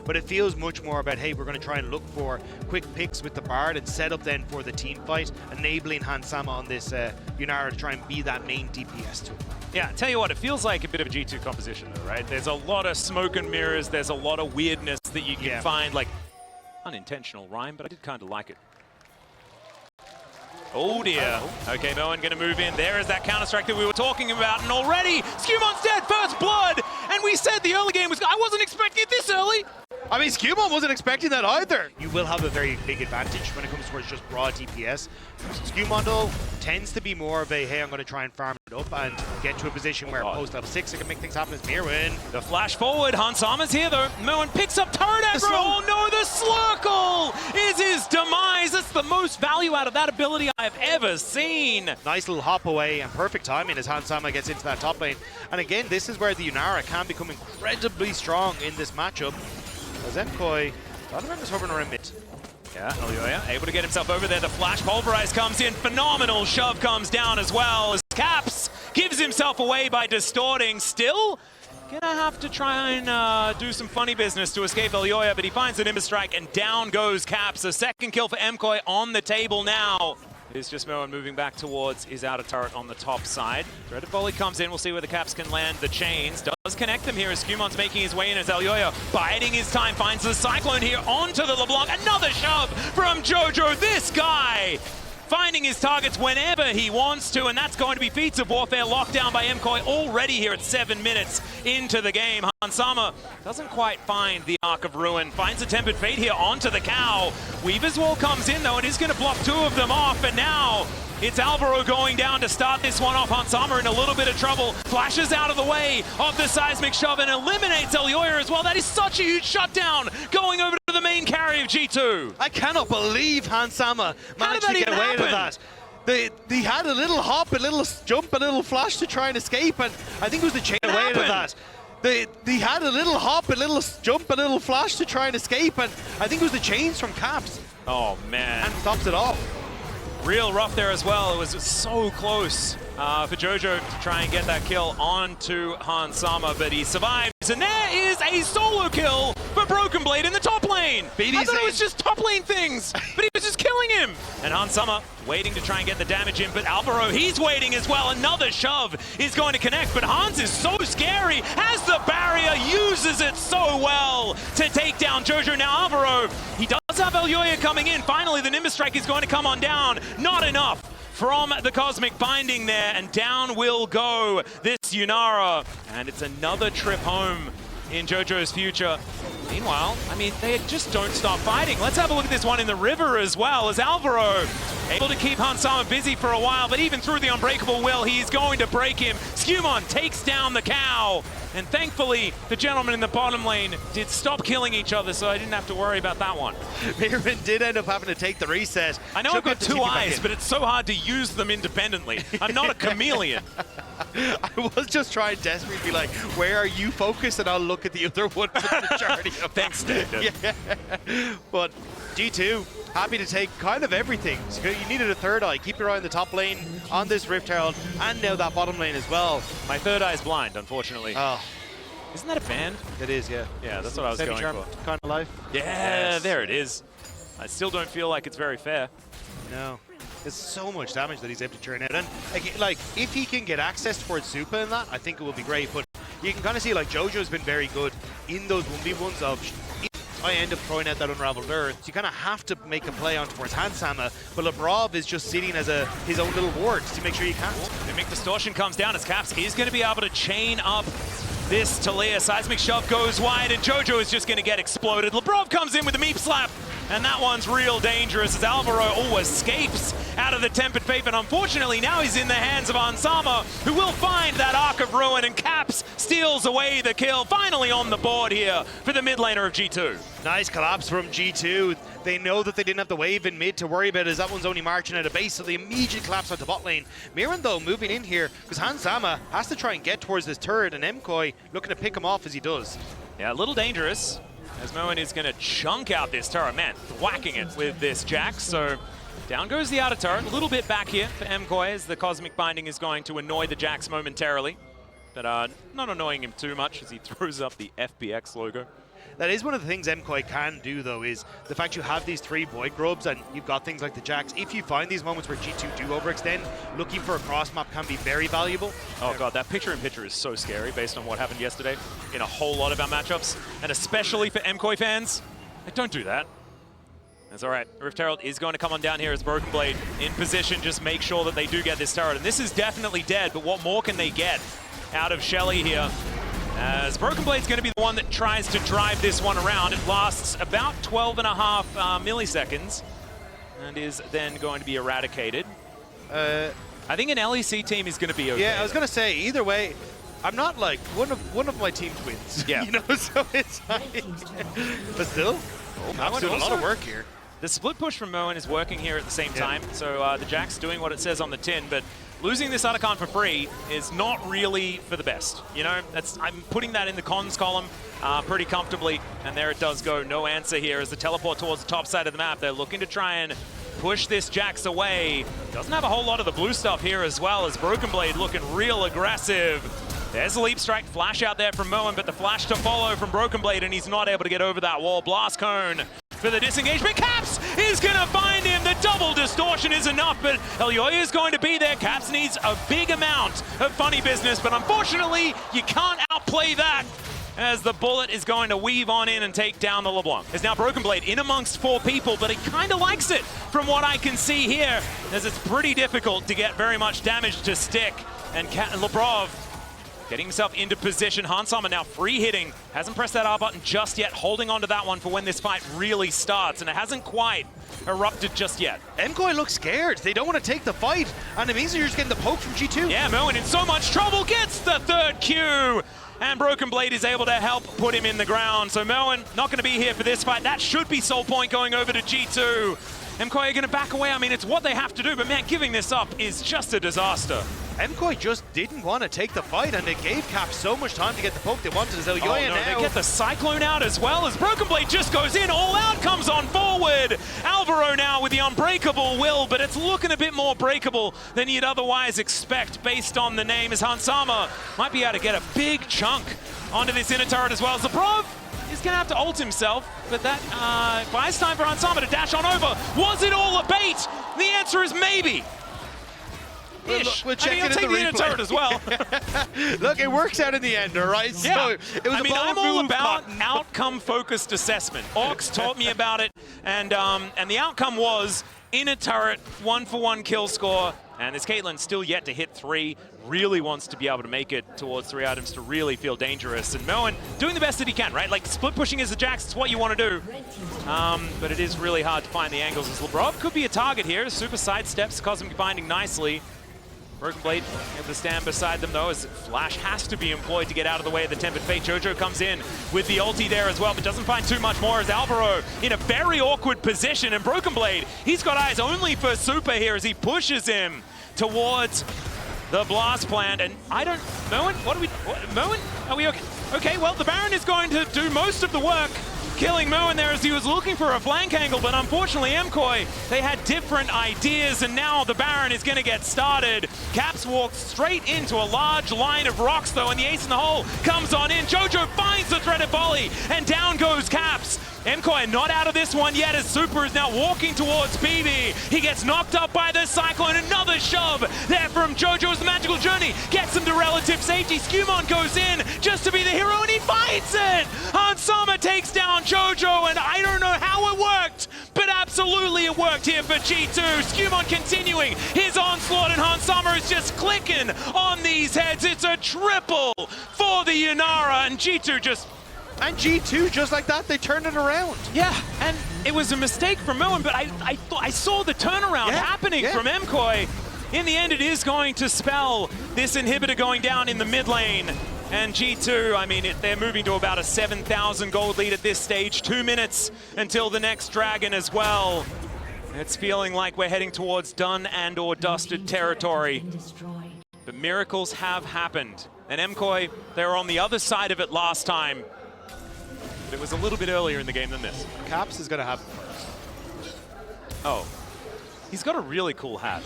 but it feels much more about, hey, we're going to try and look for quick picks with the Bard and set up then for the team fight, enabling Hanwha on this Yunara to try and be that main DPS tool. Yeah, tell you what, it feels like a bit of a G2 composition though, right? There's a lot of smoke and mirrors, there's a lot of weirdness that you can find, like, unintentional rhyme, but I did kind of like it. Oh dear. Okay, Moen gonna move in. There is that counter-strike that we were talking about, and already Scumon's dead, first blood! And we said the early game was, I wasn't expecting it this early! I mean, Scumon wasn't expecting that either. You will have a very big advantage when it comes towards just raw DPS. Scumon, though, tends to be more of a, hey, I'm going to try and farm it up and get to a position where post-level 6 it can make things happen as Mirwin. The flash forward, Hanwha's here, though. Moen picks up turret aggro. Oh, no, the Slurkle is his demise. That's the most value out of that ability I have ever seen. Nice little hop away and perfect timing as Hanwha gets into that top lane. And again, this is where the Yunara can become incredibly strong in this matchup. As Mkoy, a lot of members hovering around mid. Yeah, Elioya able to get himself over there. The flash pulverize comes in. Phenomenal shove comes down as well as Caps gives himself away by distorting. Still gonna have to try and do some funny business to escape Elioya, but he finds an Nimbus Strike and down goes Caps. A second kill for Mkoy on the table now. It's just Moen moving back towards his outer turret on the top side. Threaded volley comes in. We'll see where the Caps can land. The chains does connect them here as Scumon's making his way in as Elioya biding his time. Finds the Cyclone here onto the LeBlanc. Another shove from Jojo. This guy finding his targets whenever he wants to, and that's going to be feats of warfare locked down by Mkoy already here at 7 minutes into the game. Hanwha doesn't quite find the Arc of Ruin, finds a Tempered Fate here onto the cow. Weaver's Wall comes in though, and is going to block 2 of them off, and now it's Alvaro going down to start this one off. Hanwha in a little bit of trouble, flashes out of the way of the seismic shove and eliminates Elioya as well. That is such a huge shutdown going over to the main carry of G2. I cannot believe Hanwha managed to get away with that. They had a little hop, a little jump, a little flash to try and escape, and I think it was the chain away to that. They had a little hop, a little jump, a little flash to try and escape, and I think it was the chains from Caps. Oh man. And stops it all. Real rough there as well. It was so close for Jojo to try and get that kill onto Hanwha, but he survives. And there is a solo kill for Broken Blade in the top lane. I thought it was just top lane things, but he was just killing him. And Hanwha waiting to try and get the damage in, but Alvaro, he's waiting as well. Another shove is going to connect, but Hans is so scary, has the barrier, uses it so well to take down Jojo. Now Alvaro, he does have Elioya coming in. Finally, the Nimbus Strike is going to come on down. Not enough from the Cosmic Binding there, and down will go this Yunara. And it's another trip home in Jojo's future. Meanwhile, I mean, they just don't stop fighting. Let's have a look at this one in the river as well, as Alvaro able to keep Hanwha busy for a while, but even through the Unbreakable Will, he's going to break him. Scumon takes down the cow, and thankfully, the gentleman in the bottom lane did stop killing each other, so I didn't have to worry about that one. Mirwin did end up having to take the reset. I know I've got 2 eyes, but it's so hard to use them independently. I'm not a chameleon. I was just trying desperately to be like, where are you focused? And I'll look at the other one for the majority of Thanks, David. Yeah. But G2, happy to take kind of everything. So you needed a third eye. Keep your eye on the top lane, on this Rift Herald, and now that bottom lane as well. My third eye's blind, unfortunately. Oh. Isn't that a band? It is, yeah. Yeah, that's what I was going for. Kind of life. Yeah, yes. There it is. I still don't feel like it's very fair. No. There's so much damage that he's able to churn out. And like, if he can get access towards Super in that, I think it will be great. But you can kind of see like Jojo's been very good in those 1v1s of if I end up throwing out that Unraveled Earth. So you kind of have to make a play on towards Hanwha, but Labrov is just sitting as his own little ward to make sure you can't. Mimic Distortion comes down as Caps is going to be able to chain up this Talia. Seismic Shove goes wide, and Jojo is just going to get exploded. Labrov comes in with a meep slap, and that one's real dangerous as Alvaro escapes out of the Tempered Fate, and unfortunately now he's in the hands of Hanwha, who will find that Arc of Ruin, and Caps steals away the kill. Finally on the board here for the mid laner of G2. Nice collapse from G2. They know that they didn't have the wave in mid to worry about, as that one's only marching out of base, so they immediately collapse onto bot lane. Mirren, though, moving in here, because Hanwha has to try and get towards this turret, and Mkoy looking to pick him off as he does. Yeah, a little dangerous, as Moen is going to chunk out this turret. Man, whacking it with this Jax, so down goes the outer turret. A little bit back here for Mkoy, as the Cosmic Binding is going to annoy the Jax momentarily, but not annoying him too much as he throws up the FBX logo. That is one of the things MKOI can do, though, is the fact you have these 3 void grubs and you've got things like the Jacks. If you find these moments where G2 do overextend, looking for a cross map can be very valuable. Oh god, that picture-in-picture is so scary based on what happened yesterday in a whole lot of our matchups, and especially for MKOI fans. Like, don't do that. That's all right. Rift Herald is going to come on down here as Broken Blade in position. Just make sure that they do get this turret. And this is definitely dead, but what more can they get out of Shelly here? As Broken Blade's going to be the one that tries to drive this one around. It lasts about 12.5 milliseconds and is then going to be eradicated. I think an LEC team is going to be okay. Yeah, I was going to say, either way, I'm not like one of my team twins. Yeah. You know, so it's like, but still, I'm doing a lot of work here. The split push from Moen is working here at the same time, so the Jack's doing what it says on the tin, but losing this Otacon for free is not really for the best. You know, I'm putting that in the cons column pretty comfortably, and there it does go. No answer here as the teleport towards the top side of the map. They're looking to try and push this Jax away. Doesn't have a whole lot of the blue stuff here as well, as Broken Blade looking real aggressive. There's a leap strike flash out there from Moen, but the flash to follow from Broken Blade, and he's not able to get over that wall. Blast Cone for the disengagement. Caps is going to find him. The double distortion is enough, but Elyoya is going to be there. Caps needs a big amount of funny business, but unfortunately, you can't outplay that, as the bullet is going to weave on in and take down the LeBlanc. It's now Broken Blade in amongst 4 people, but he kind of likes it from what I can see here, as it's pretty difficult to get very much damage to stick. And Lebrov getting himself into position. Hanwha now free hitting. Hasn't pressed that R button just yet, holding on to that one for when this fight really starts, and it hasn't quite erupted just yet. MKOI looks scared. They don't want to take the fight, and it means you're just getting the poke from G2. Yeah, Moen in so much trouble, gets the 3rd Q, and Broken Blade is able to help put him in the ground. So Moen not going to be here for this fight. That should be soul point going over to G2. MKOI are going to back away. I mean, it's what they have to do, but man, giving this up is just a disaster. MKOI just didn't want to take the fight, and it gave Cap so much time to get the poke they wanted. So Elyoya now, they get the Cyclone out as well, as Broken Blade just goes in, all out, comes on forward. Alvaro now with the unbreakable will, but it's looking a bit more breakable than you'd otherwise expect based on the name, as Hanwha might be able to get a big chunk onto this inner turret as well. Zabrov is going to have to ult himself, but that buys time for Hanwha to dash on over. Was it all a bait? The answer is maybe. We'll check it take in the inner turret as well. Look, it works out in the end, all right? Yeah. So it was I'm all about outcome-focused assessment. Orcs taught me about it, and the outcome was inner turret, 1-for-1 kill score, and this Caitlyn still yet to hit 3. Really wants to be able to make it towards 3 items to really feel dangerous. And Moen doing the best that he can, right? Like, split pushing as the Jax, it's what you want to do. But it is really hard to find the angles, as Lebrov could be a target here. Super sidesteps, Cosmic Binding nicely. Broken Blade able to stand beside them, though, as Flash has to be employed to get out of the way of the Tempered Fate. Jojo comes in with the ulti there as well, but doesn't find too much more, as Alvaro in a very awkward position. And Broken Blade, he's got eyes only for Super here as he pushes him towards the blast plant. And I don't... Moen, Moen, are we okay? Okay, well, the Baron is going to do most of the work, killing Moen there as he was looking for a flank angle, but unfortunately MKOI, they had different ideas, and now the Baron is going to get started. Caps walks straight into a large line of rocks, though, and the ace in the hole comes on in. Jojo finds the threaded volley, and down goes Caps. MKOI not out of this one yet, as Super is now walking towards BB. He gets knocked up by the Cyclone. Another shove there from Jojo's Magical Journey. Gets him to relative safety. Skewmon goes in just to be the hero, and he fights it! Hanwha takes down Jojo, and I don't know how it worked, but absolutely it worked here for G2. Skewmon continuing his onslaught, and Hanwha is just clicking on these heads. It's a triple for the Yunara, and G2 just... And G2, just like that, they turned it around. Yeah, and it was a mistake from Moen, but I saw the turnaround happening from MKOI. In the end, it is going to spell this inhibitor going down in the mid lane. And G2, I mean, they're moving to about a 7,000 gold lead at this stage. 2 minutes until the next dragon as well. It's feeling like we're heading towards done and or dusted territory. But miracles have happened. And MKOI, they were on the other side of it last time. But it was a little bit earlier in the game than this. Caps is going to have it first. Oh, he's got a really cool hat.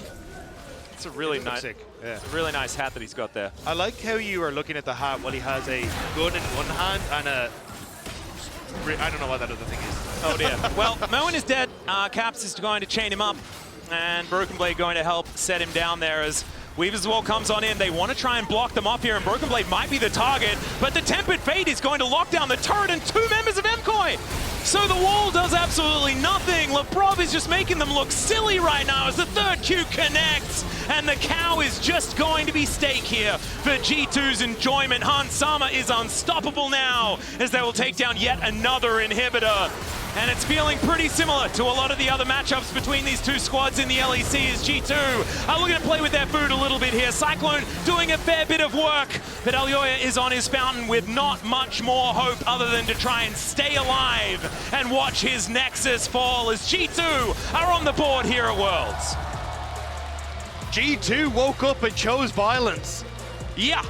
It's a really nice, really nice hat that he's got there. I like how you are looking at the hat while he has a gun in one hand and a I don't know what that other thing is. Oh dear. Well, Moen is dead. Caps is going to chain him up, and Broken Blade going to help set him down there as Weaver's Wall comes on in. They want to try and block them off here, and Broken Blade might be the target, but the Tempered Fate is going to lock down the turret and 2 members of MKOI. So the wall does absolutely nothing. Lebrov is just making them look silly right now as the 3rd Q connects, and the cow is just going to be stake here for G2's enjoyment. Hansama is unstoppable now as they will take down yet another inhibitor. And it's feeling pretty similar to a lot of the other matchups between these two squads in the LEC as G2 are looking to play with their food a little bit here. Cyclone doing a fair bit of work, but Elyoya is on his fountain with not much more hope other than to try and stay alive and watch his Nexus fall as G2 are on the board here at Worlds. G2 woke up and chose violence. Yeah.